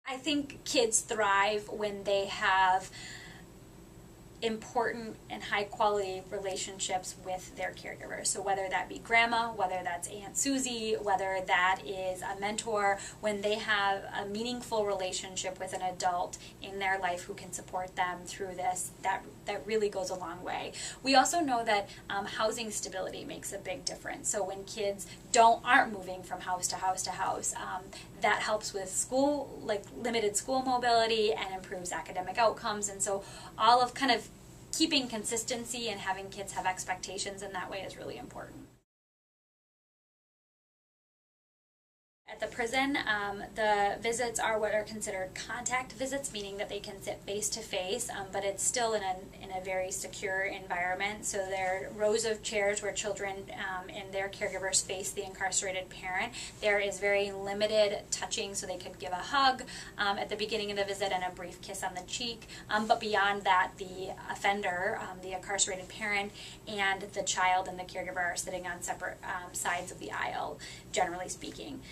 I think kids thrive when they have important and high quality relationships with their caregivers. So whether that be grandma, whether that's Aunt Susie, whether that is a mentor, when they have a meaningful relationship with an adult in their life who can support them through this, that really goes a long way. We also know that housing stability makes a big difference. So when kids aren't moving from house to house to house, that helps with school, like limited school mobility, and improves academic outcomes. And so all of kind of keeping consistency and having kids have expectations in that way is really important. At the prison, the visits are what are considered contact visits, meaning that they can sit face to face, but it's still in a very secure environment. So there are rows of chairs where children and their caregivers face the incarcerated parent. There is very limited touching, so they could give a hug at the beginning of the visit and a brief kiss on the cheek. But beyond that, the offender, the incarcerated parent, and the child and the caregiver are sitting on separate sides of the aisle, generally speaking.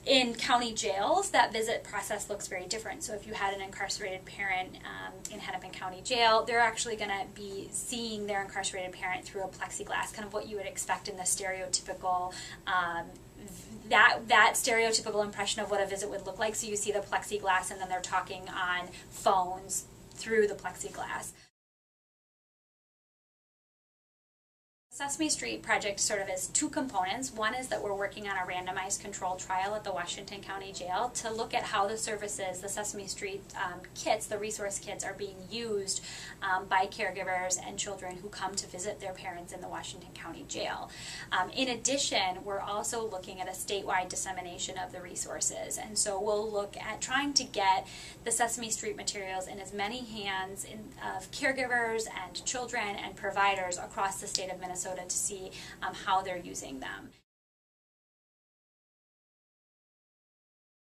In county jails, that visit process looks very different. So if you had an incarcerated parent in Hennepin County Jail, they're actually going to be seeing their incarcerated parent through a plexiglass, kind of what you would expect in the stereotypical that stereotypical impression of what a visit would look like. So you see the plexiglass, and then they're talking on phones through the plexiglass. Sesame Street project sort of has two components. One is that we're working on a randomized controlled trial at the Washington County Jail to look at how the services, the Sesame Street kits, the resource kits, are being used by caregivers and children who come to visit their parents in the Washington County Jail. In addition, we're also looking at a statewide dissemination of the resources, and so we'll look at trying to get the Sesame Street materials in as many hands of caregivers and children and providers across the state of Minnesota to see how they're using them.